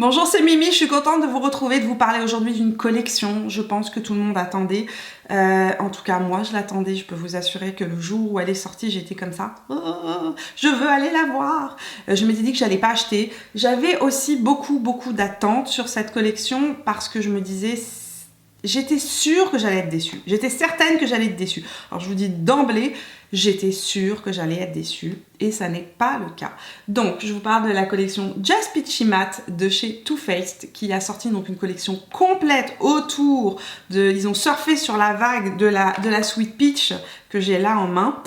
Bonjour, c'est Mimi, je suis contente de vous retrouver, de vous parler aujourd'hui d'une collection. Je pense que tout le monde attendait. En tout cas, moi, je l'attendais. Je peux vous assurer que le jour où elle est sortie, j'étais comme ça. Oh, je veux aller la voir. Je m'étais dit que j'allais pas acheter. J'avais aussi beaucoup d'attentes sur cette collection parce que je me disais... J'étais sûre que j'allais être déçue. J'étais certaine que j'allais être déçue. Alors je vous dis d'emblée, j'étais sûre que j'allais être déçue et ça n'est pas le cas. Donc je vous parle de la collection Just Peachy Matte de chez Too Faced qui a sorti donc une collection complète autour de... Ils ont surfé sur la vague de la Sweet Peach que j'ai là en main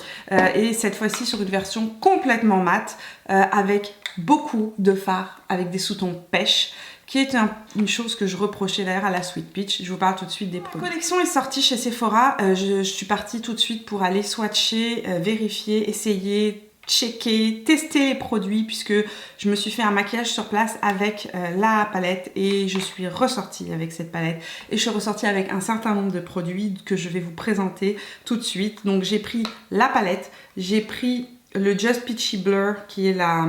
et cette fois-ci sur une version complètement mate avec beaucoup de fards, avec des sous-tons pêche, qui est une chose que je reprochais d'ailleurs à la Sweet Peach. Je vous parle tout de suite des produits. La collection est sortie chez Sephora. Je suis partie tout de suite pour aller swatcher, vérifier, essayer, checker, tester les produits puisque je me suis fait un maquillage sur place avec la palette et je suis ressortie avec cette palette et je suis ressortie avec un certain nombre de produits que je vais vous présenter tout de suite. Donc j'ai pris la palette, j'ai pris le Just Peachy Blur qui est la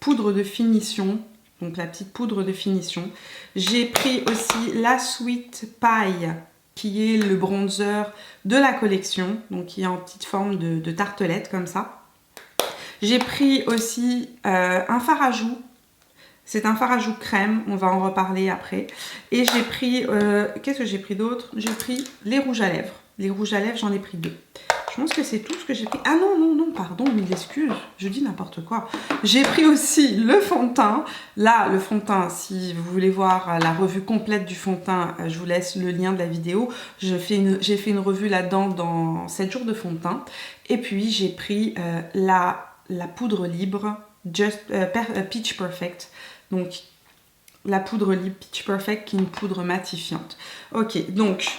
poudre de finition. Donc la petite poudre de finition. J'ai pris aussi la Sweet Pie, qui est le bronzer de la collection, donc qui est en petite forme de tartelette comme ça. J'ai pris aussi un fard à joues. C'est un fard à joues crème, on va en reparler après. Et j'ai pris, qu'est-ce que j'ai pris d'autre? J'ai pris les rouges à lèvres. Les rouges à lèvres, j'en ai pris 2. Je pense que c'est tout ce que j'ai pris. Ah non, pardon, mille excuses, je dis n'importe quoi. J'ai pris aussi le fond de teint. Là, le fond de teint, si vous voulez voir la revue complète du fond de teint, je vous laisse le lien de la vidéo. J'ai fait une revue là-dedans dans 7 jours de fond de teint. Et puis, j'ai pris la poudre libre Peach Perfect. Donc, la poudre libre Peach Perfect qui est une poudre matifiante. Ok, donc...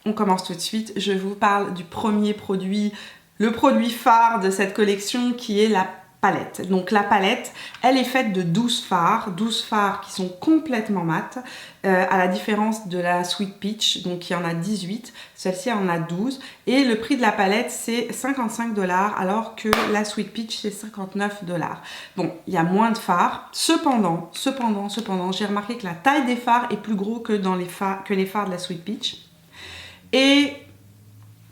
On commence tout de suite. Je vous parle du premier produit, le produit phare de cette collection qui est la palette. Donc la palette, elle est faite de 12 fards qui sont complètement mat, à la différence de la Sweet Peach, donc il y en a 18, celle-ci en a 12. Et le prix de la palette, c'est 55$ alors que la Sweet Peach, c'est 59$. Bon, il y a moins de fards. Cependant, j'ai remarqué que la taille des fards est plus gros que les fards de la Sweet Peach. Et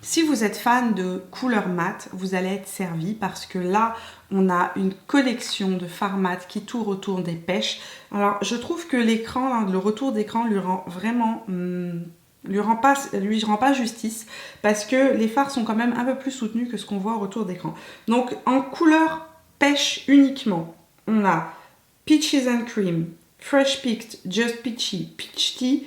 si vous êtes fan de couleurs mat, vous allez être servi parce que là, on a une collection de fards mat qui tourne autour des pêches. Alors, je trouve que l'écran, le retour d'écran lui rend vraiment... lui rend pas justice parce que les fards sont quand même un peu plus soutenus que ce qu'on voit au retour d'écran. Donc, en couleur pêche uniquement, on a Peaches and Cream, Fresh Picked, Just Peachy, Peach Tea,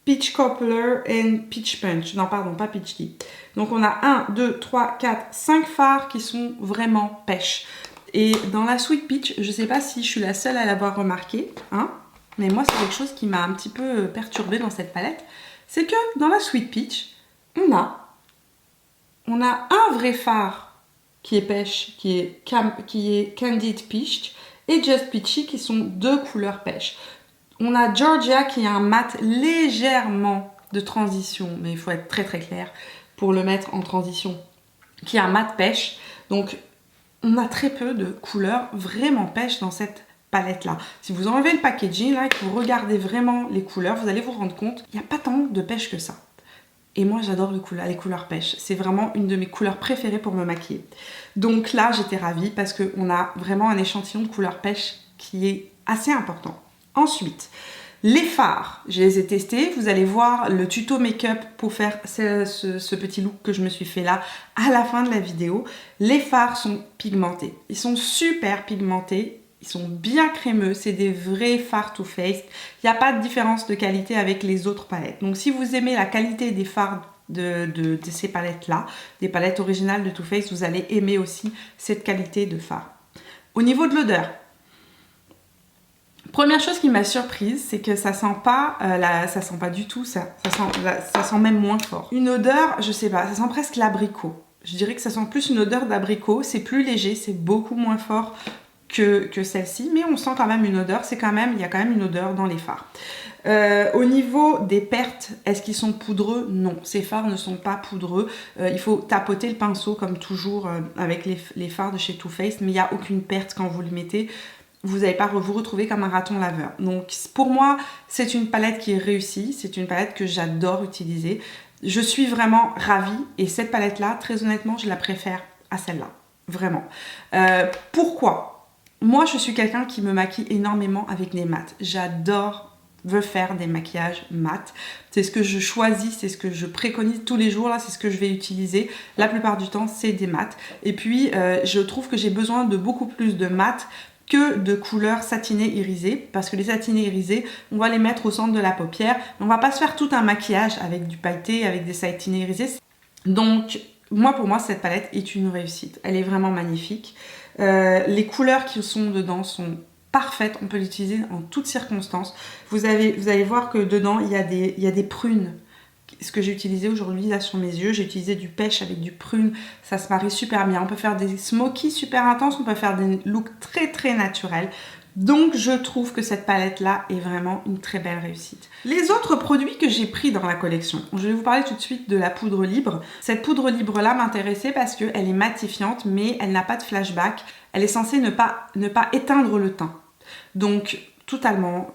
Peach Cobbler and Peach Punch. Non, pardon, pas Peach Tea. Donc, on a 1, 2, 3, 4, 5 fards qui sont vraiment pêche. Et dans la Sweet Peach, je ne sais pas si je suis la seule à l'avoir remarqué, hein, mais moi, c'est quelque chose qui m'a un petit peu perturbée dans cette palette. C'est que dans la Sweet Peach, on a un vrai phare qui est pêche, qui est Candied Peach, et Just Peachy qui sont 2 couleurs pêche. On a Georgia qui a un mat légèrement de transition, mais il faut être très clair pour le mettre en transition, qui a un mat pêche. Donc on a très peu de couleurs vraiment pêche dans cette palette là. Si vous enlevez le packaging là et que vous regardez vraiment les couleurs, vous allez vous rendre compte qu'il n'y a pas tant de pêche que ça. Et moi j'adore les couleurs pêche, c'est vraiment une de mes couleurs préférées pour me maquiller. Donc là j'étais ravie parce qu'on a vraiment un échantillon de couleurs pêche qui est assez important. Ensuite, les fards, je les ai testés. Vous allez voir le tuto make-up pour faire ce petit look que je me suis fait là à la fin de la vidéo. Les fards sont pigmentés. Ils sont super pigmentés. Ils sont bien crémeux. C'est des vrais fards Too Faced. Il n'y a pas de différence de qualité avec les autres palettes. Donc si vous aimez la qualité des fards de ces palettes-là, des palettes originales de Too Faced, vous allez aimer aussi cette qualité de fard. Au niveau de l'odeur, première chose qui m'a surprise, c'est que ça sent pas du tout ça. Ça sent même moins fort. Une odeur, je sais pas, ça sent presque l'abricot. Je dirais que ça sent plus une odeur d'abricot. C'est plus léger, c'est beaucoup moins fort que celle-ci, mais on sent quand même une odeur. Il y a quand même une odeur dans les fards. Au niveau des pertes, est-ce qu'ils sont poudreux? Non, ces fards ne sont pas poudreux. Il faut tapoter le pinceau comme toujours avec les fards de chez Too Faced, mais il n'y a aucune perte quand vous le mettez. vous n'allez pas vous retrouver comme un raton laveur. Donc pour moi, c'est une palette qui est réussie, c'est une palette que j'adore utiliser. Je suis vraiment ravie et cette palette-là, très honnêtement, je la préfère à celle-là, vraiment. Pourquoi? Moi, je suis quelqu'un qui me maquille énormément avec des mats. Veux faire des maquillages mat. C'est ce que je choisis, c'est ce que je préconise tous les jours, là, c'est ce que je vais utiliser. La plupart du temps, c'est des mats. Et puis, je trouve que j'ai besoin de beaucoup plus de mat que de couleurs satinées irisées, parce que les satinés irisés, on va les mettre au centre de la paupière. On va pas se faire tout un maquillage avec du pailleté, avec des satinés irisés. Donc, pour moi, cette palette est une réussite. Elle est vraiment magnifique. Les couleurs qui sont dedans sont parfaite, on peut l'utiliser en toutes circonstances. Vous allez voir que dedans, il y a des prunes. Ce que j'ai utilisé aujourd'hui là sur mes yeux, j'ai utilisé du pêche avec du prune, ça se marie super bien. On peut faire des smokies super intenses, on peut faire des looks très très naturels. Donc je trouve que cette palette là est vraiment une très belle réussite. Les autres produits que j'ai pris dans la collection, je vais vous parler tout de suite de la poudre libre. Cette poudre libre là m'intéressait parce qu'elle est matifiante mais elle n'a pas de flashback. Elle est censée ne pas éteindre le teint. Donc totalement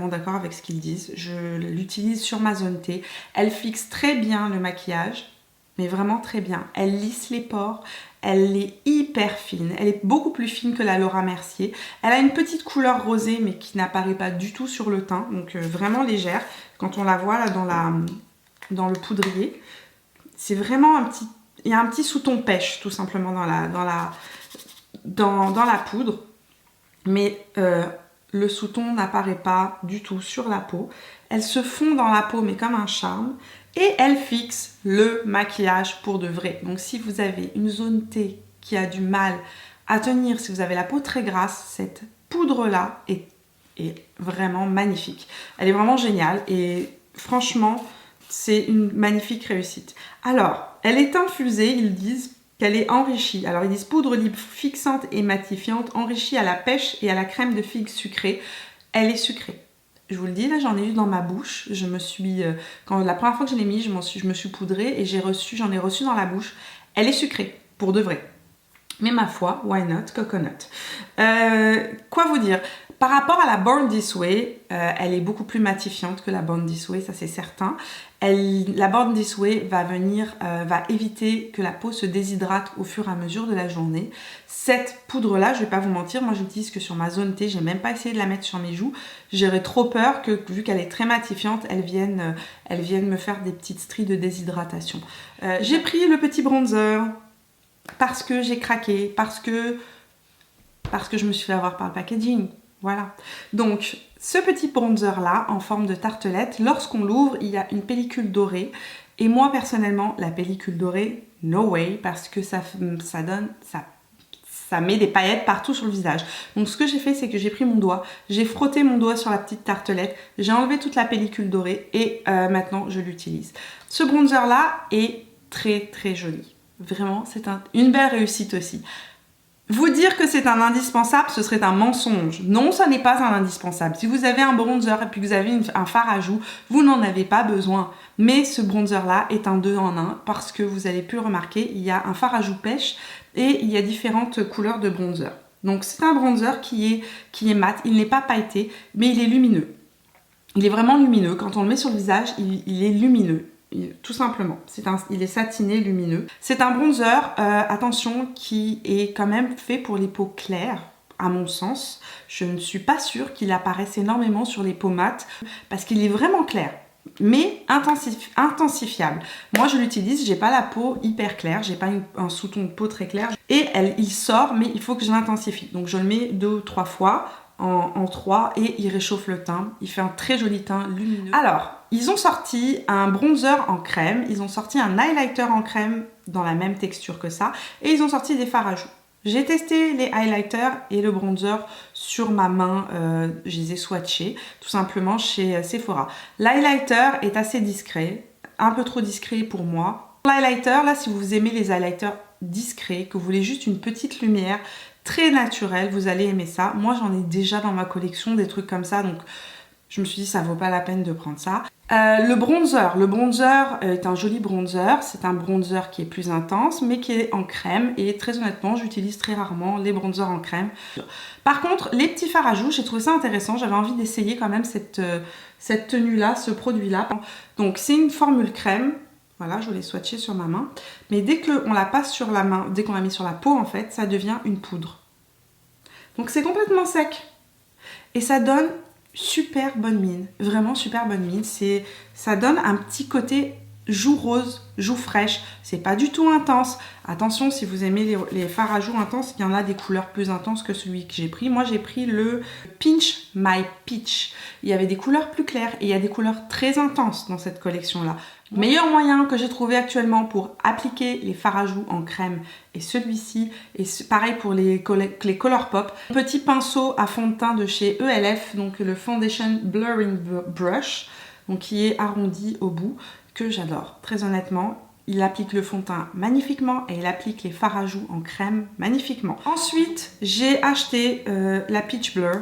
d'accord avec ce qu'ils disent. Je l'utilise sur ma zone T. Elle fixe très bien le maquillage, mais vraiment très bien. Elle lisse les pores. Elle est hyper fine. Elle est beaucoup plus fine que la Laura Mercier. Elle a une petite couleur rosée, mais qui n'apparaît pas du tout sur le teint. Donc vraiment légère. Quand on la voit là dans le poudrier, c'est vraiment il y a un petit sous-ton pêche tout simplement dans la poudre. Mais le sous-ton n'apparaît pas du tout sur la peau. Elle se fond dans la peau mais comme un charme. Et elle fixe le maquillage pour de vrai. Donc si vous avez une zone T qui a du mal à tenir, si vous avez la peau très grasse, cette poudre-là est vraiment magnifique. Elle est vraiment géniale et franchement, c'est une magnifique réussite. Alors, elle est infusée, ils disent qu'elle est enrichie. Alors ils disent poudre libre fixante et matifiante, enrichie à la pêche et à la crème de figue sucrée. Elle est sucrée. Je vous le dis, là j'en ai eu dans ma bouche. Je me suis, la première fois que je l'ai mis, je me suis poudrée et j'en ai reçu dans la bouche. Elle est sucrée, pour de vrai. Mais ma foi, why not, coconut. Quoi vous dire? Par rapport à la Born This Way, elle est beaucoup plus matifiante que la Born This Way, ça c'est certain. La Born This Way va éviter que la peau se déshydrate au fur et à mesure de la journée. Cette poudre-là, je vais pas vous mentir, moi j'utilise que sur ma zone T, j'ai même pas essayé de la mettre sur mes joues. J'aurais trop peur que, vu qu'elle est très matifiante, elle vienne me faire des petites stries de déshydratation. J'ai pris le petit bronzer parce que j'ai craqué, parce que je me suis fait avoir par le packaging. Voilà. Donc, ce petit bronzer là, en forme de tartelette, lorsqu'on l'ouvre, il y a une pellicule dorée. Et moi, personnellement, la pellicule dorée, no way, parce que ça met des paillettes partout sur le visage. Donc, ce que j'ai fait, c'est que j'ai pris mon doigt, j'ai frotté mon doigt sur la petite tartelette, j'ai enlevé toute la pellicule dorée et maintenant, je l'utilise. Ce bronzer là est très, très joli. Vraiment, c'est une belle réussite aussi. Vous dire que c'est un indispensable, ce serait un mensonge. Non, ça n'est pas un indispensable. Si vous avez un bronzer et puis que vous avez un fard à joues, vous n'en avez pas besoin. Mais ce bronzer-là est un 2 en 1 parce que vous avez pu le remarquer, il y a un fard à joues pêche et il y a différentes couleurs de bronzer. Donc c'est un bronzer qui est mat, il n'est pas pailleté, mais il est lumineux. Il est vraiment lumineux. Quand on le met sur le visage, il est lumineux. Tout simplement, il est satiné, lumineux. C'est un bronzer, attention, qui est quand même fait pour les peaux claires, à mon sens. Je ne suis pas sûre qu'il apparaisse énormément sur les peaux mates, parce qu'il est vraiment clair, mais intensifiable. Moi, je l'utilise, j'ai pas la peau hyper claire, j'ai pas un sous-ton de peau très clair, et il sort, mais il faut que je l'intensifie. Donc, je le mets 2 ou 3 fois, en 3 et il réchauffe le teint. Il fait un très joli teint lumineux. Alors, ils ont sorti un bronzer en crème, ils ont sorti un highlighter en crème dans la même texture que ça et ils ont sorti des fards à joues. J'ai testé les highlighters et le bronzer sur ma main, je les ai swatchés tout simplement chez Sephora. L'highlighter est assez discret, un peu trop discret pour moi. L'highlighter, là, si vous aimez les highlighters discrets, que vous voulez juste une petite lumière, très naturel, vous allez aimer ça. Moi, j'en ai déjà dans ma collection des trucs comme ça, donc je me suis dit ça vaut pas la peine de prendre ça. Le bronzer est un joli bronzer, c'est un bronzer qui est plus intense mais qui est en crème et très honnêtement j'utilise très rarement les bronzers en crème. Par contre les petits fards à joues, j'ai trouvé ça intéressant, j'avais envie d'essayer quand même cette tenue là, ce produit là. Donc c'est une formule crème, voilà je l'ai swatché sur ma main, mais dès qu'on la passe sur la main, dès qu'on la met sur la peau en fait, ça devient une poudre. Donc c'est complètement sec et ça donne super bonne mine, vraiment super bonne mine. Ça donne un petit côté joue rose, joue fraîche. C'est pas du tout intense. Attention, si vous aimez les fards à joues intenses, il y en a des couleurs plus intenses que celui que j'ai pris. Moi, j'ai pris le Pinch My Peach. Il y avait des couleurs plus claires et il y a des couleurs très intenses dans cette collection-là. Meilleur moyen que j'ai trouvé actuellement pour appliquer les fards à joues en crème est celui-ci. Et pareil pour les Colourpop. Petit pinceau à fond de teint de chez ELF, donc le Foundation Blurring Brush, donc qui est arrondi au bout, que j'adore. Très honnêtement, il applique le fond de teint magnifiquement et il applique les fards à joues en crème magnifiquement. Ensuite, j'ai acheté la Peach Blur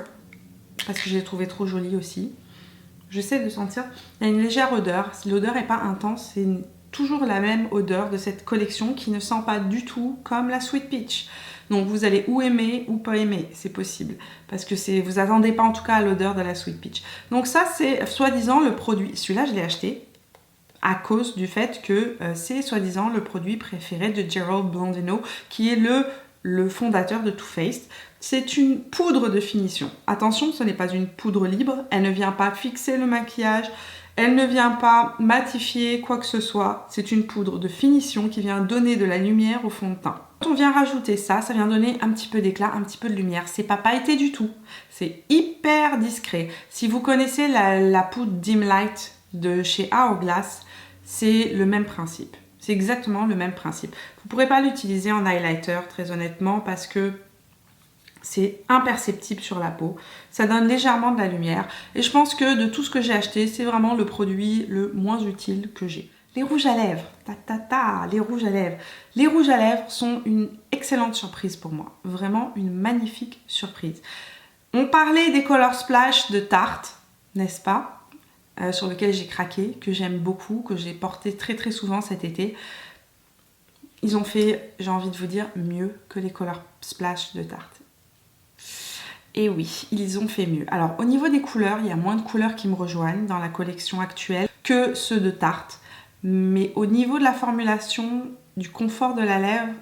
parce que je l'ai trouvé trop jolie aussi. J'essaie de sentir, il y a une légère odeur, l'odeur n'est pas intense, c'est toujours la même odeur de cette collection qui ne sent pas du tout comme la Sweet Peach. Donc vous allez ou aimer ou pas aimer, c'est possible. Parce que vous attendez pas en tout cas à l'odeur de la Sweet Peach. Donc ça c'est soi-disant le produit, celui-là je l'ai acheté à cause du fait que c'est soi-disant le produit préféré de Gerald Blondino qui est le fondateur de Too Faced. C'est une poudre de finition. Attention, ce n'est pas une poudre libre. Elle ne vient pas fixer le maquillage. Elle ne vient pas matifier quoi que ce soit. C'est une poudre de finition qui vient donner de la lumière au fond de teint. Quand on vient rajouter ça, ça vient donner un petit peu d'éclat, un petit peu de lumière. C'est pas pailleté du tout. C'est hyper discret. Si vous connaissez la poudre Dim Light de chez Hourglass, c'est le même principe. C'est exactement le même principe. Vous ne pourrez pas l'utiliser en highlighter, très honnêtement, parce que c'est imperceptible sur la peau. Ça donne légèrement de la lumière. Et je pense que de tout ce que j'ai acheté, c'est vraiment le produit le moins utile que j'ai. Les rouges à lèvres. Les rouges à lèvres. Les rouges à lèvres sont une excellente surprise pour moi. Vraiment une magnifique surprise. On parlait des Color Splash de Tarte, n'est-ce pas ? Sur lequel j'ai craqué, que j'aime beaucoup, que j'ai porté très très souvent cet été. Ils ont fait, j'ai envie de vous dire, mieux que les Color Splash de Tarte. Et oui, ils ont fait mieux. Alors au niveau des couleurs, il y a moins de couleurs qui me rejoignent dans la collection actuelle que ceux de Tarte. Mais au niveau de la formulation, du confort de la lèvre,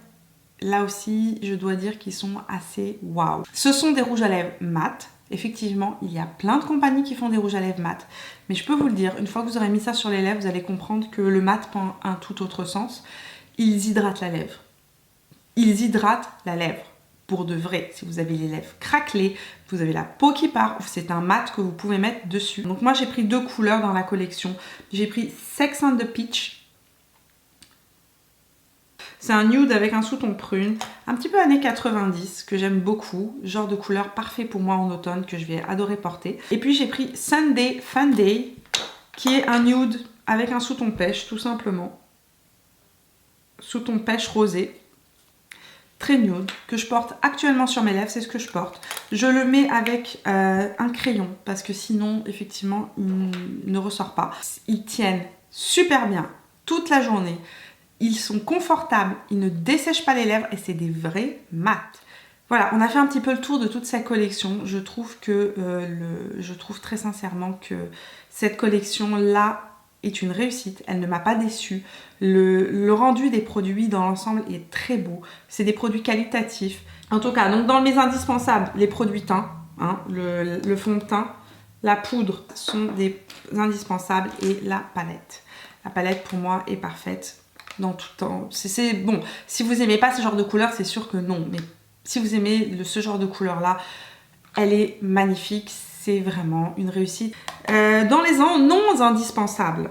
là aussi, je dois dire qu'ils sont assez waouh. Ce sont des rouges à lèvres mat. Effectivement, il y a plein de compagnies qui font des rouges à lèvres mat. Mais je peux vous le dire, une fois que vous aurez mis ça sur les lèvres, vous allez comprendre que le mat prend un tout autre sens. Ils hydratent la lèvre. Ils hydratent la lèvre. Pour de vrai, si vous avez les lèvres craquelées, vous avez la peau qui part, c'est un mat que vous pouvez mettre dessus. Donc moi j'ai pris deux couleurs dans la collection. J'ai pris Sex and the Peach. C'est un nude avec un sous-ton prune, un petit peu années 90, que j'aime beaucoup. Genre de couleur parfait pour moi en automne, que je vais adorer porter. Et puis j'ai pris Sunday Fun Day, qui est un nude avec un sous-ton pêche, tout simplement. Sous-ton pêche rosé. Très nude, que je porte actuellement sur mes lèvres, c'est ce que je porte. Je le mets avec un crayon, parce que sinon, effectivement, il ne ressort pas. Ils tiennent super bien toute la journée. Ils sont confortables, ils ne dessèchent pas les lèvres et c'est des vrais mats. Voilà, on a fait un petit peu le tour de toute cette collection. Je trouve très sincèrement que cette collection-là est une réussite. Elle ne m'a pas déçue. Le rendu des produits dans l'ensemble est très beau. C'est des produits qualitatifs. En tout cas, donc dans mes indispensables, les produits teint, hein, le fond de teint, la poudre sont des indispensables et la palette. La palette pour moi est parfaite. Dans tout temps. C'est bon, si vous aimez pas ce genre de couleur, c'est sûr que non. Mais si vous aimez ce genre de couleur là, elle est magnifique. C'est vraiment une réussite. Dans les non indispensables,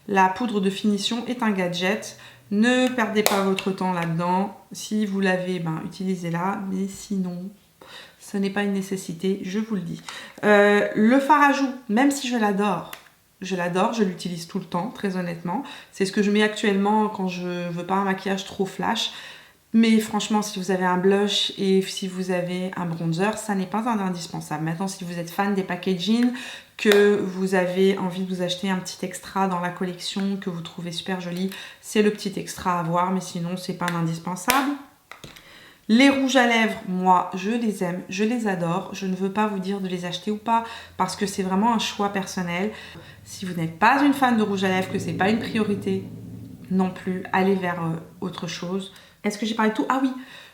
la poudre de finition est un gadget. Ne perdez pas votre temps là-dedans. Si vous l'avez, ben, utilisez-la. Mais sinon, ce n'est pas une nécessité, je vous le dis. Le fard à joues, même si je l'adore, je l'utilise tout le temps, très honnêtement. C'est ce que je mets actuellement quand je veux pas un maquillage trop flash. Mais franchement, si vous avez un blush et si vous avez un bronzer, ça n'est pas un indispensable. Maintenant, si vous êtes fan des packaging, que vous avez envie de vous acheter un petit extra dans la collection que vous trouvez super joli, c'est le petit extra à avoir, mais sinon, c'est pas un indispensable. Les rouges à lèvres, moi, je les aime, je les adore. Je ne veux pas vous dire de les acheter ou pas parce que c'est vraiment un choix personnel. Si vous n'êtes pas une fan de rouge à lèvres, que c'est pas une priorité non plus, allez vers autre chose. Est-ce que j'ai parlé de tout? Ah oui,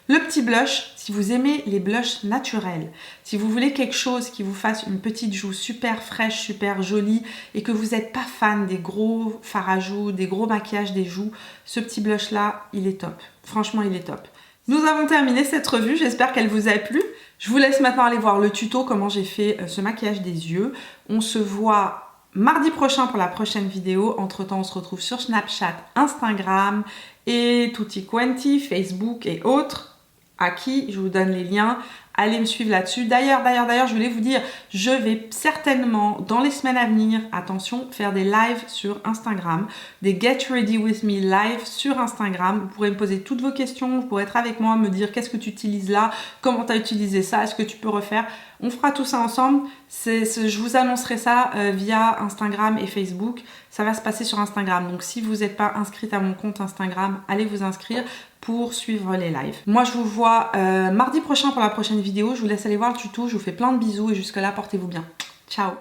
le petit blush, si vous aimez les blushs naturels, si vous voulez quelque chose qui vous fasse une petite joue super fraîche, super jolie et que vous n'êtes pas fan des gros fards à joues, des gros maquillages des joues, ce petit blush là, il est top. Franchement, il est top. Nous avons terminé cette revue, j'espère qu'elle vous a plu. Je vous laisse maintenant aller voir le tuto, comment j'ai fait ce maquillage des yeux. On se voit mardi prochain pour la prochaine vidéo. Entre temps, on se retrouve sur Snapchat, Instagram et tutti quanti, Facebook et autres, à qui je vous donne les liens. Allez me suivre là-dessus. D'ailleurs, je voulais vous dire, je vais certainement, dans les semaines à venir, attention, faire des lives sur Instagram, des Get Ready With Me live sur Instagram. Vous pourrez me poser toutes vos questions, vous pourrez être avec moi, me dire qu'est-ce que tu utilises là, comment tu as utilisé ça, est-ce que tu peux refaire. On fera tout ça ensemble. Je vous annoncerai ça via Instagram et Facebook. Ça va se passer sur Instagram. Donc si vous n'êtes pas inscrite à mon compte Instagram, allez vous inscrire pour suivre les lives. Moi, je vous vois mardi prochain pour la prochaine vidéo. Je vous laisse aller voir le tuto. Je vous fais plein de bisous et jusque-là, portez-vous bien. Ciao!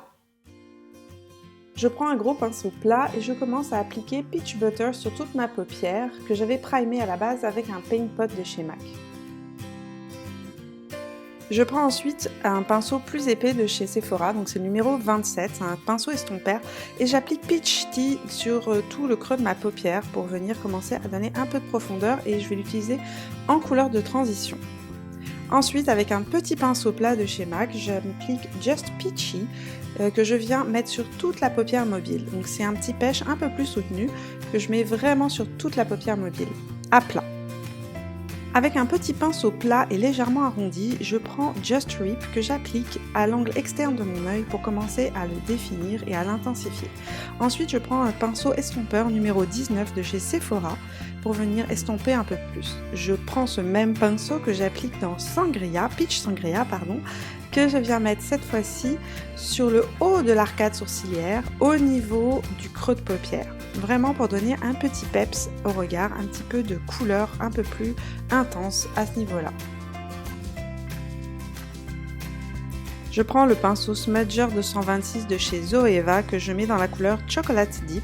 Je prends un gros pinceau plat et je commence à appliquer Peach Butter sur toute ma paupière que j'avais primée à la base avec un Paint Pot de chez MAC. Je prends ensuite un pinceau plus épais de chez Sephora, donc c'est le numéro 27, c'est un pinceau estompeur, et j'applique Peach Tea sur tout le creux de ma paupière pour venir commencer à donner un peu de profondeur et je vais l'utiliser en couleur de transition. Ensuite, avec un petit pinceau plat de chez MAC, j'applique Just Peachy que je viens mettre sur toute la paupière mobile. Donc c'est un petit pêche un peu plus soutenu que je mets vraiment sur toute la paupière mobile, à plat. Avec un petit pinceau plat et légèrement arrondi, je prends Just Rip que j'applique à l'angle externe de mon œil pour commencer à le définir et à l'intensifier. Ensuite, je prends un pinceau estompeur numéro 19 de chez Sephora pour venir estomper un peu plus. Je prends ce même pinceau que j'applique dans Peach Sangria, que je viens mettre cette fois-ci sur le haut de l'arcade sourcilière, au niveau du creux de paupière. Vraiment pour donner un petit peps au regard, un petit peu de couleur un peu plus intense à ce niveau-là. Je prends le pinceau Smudger 226 de chez Zoeva que je mets dans la couleur Chocolate Deep,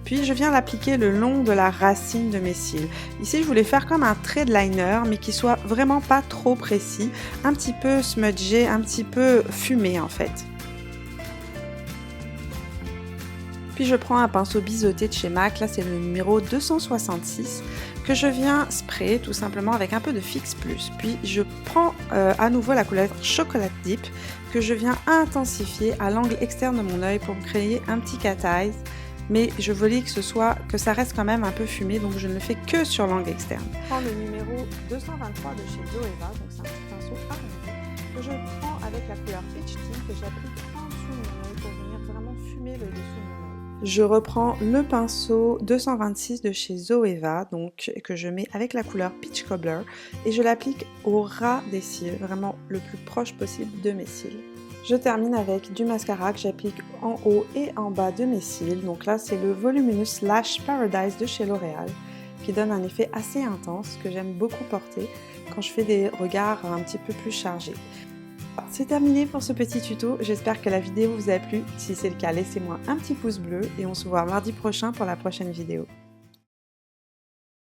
puis je viens l'appliquer le long de la racine de mes cils. Ici je voulais faire comme un trait de liner mais qui soit vraiment pas trop précis, un petit peu smudgé, un petit peu fumé en fait. Puis je prends un pinceau biseauté de chez MAC, là c'est le numéro 266, que je viens sprayer tout simplement avec un peu de Fix Plus. Puis je prends à nouveau la couleur Chocolate Deep, que je viens intensifier à l'angle externe de mon œil pour me créer un petit cat eyes. Mais je voulais que ça reste quand même un peu fumé, donc je ne le fais que sur l'angle externe. Je prends le numéro 223 de chez Zoeva, donc c'est un petit pinceau arrondi, que je prends avec la couleur Peach Tea que j'applique en dessous de mon œil pour venir vraiment fumer le dessous de mon œil. Je reprends le pinceau 226 de chez Zoeva, donc que je mets avec la couleur Peach Cobbler et je l'applique au ras des cils, vraiment le plus proche possible de mes cils. Je termine avec du mascara que j'applique en haut et en bas de mes cils, donc là c'est le Voluminous Lash Paradise de chez L'Oréal qui donne un effet assez intense que j'aime beaucoup porter quand je fais des regards un petit peu plus chargés. C'est terminé pour ce petit tuto, j'espère que la vidéo vous a plu. Si c'est le cas, laissez-moi un petit pouce bleu et on se voit mardi prochain pour la prochaine vidéo.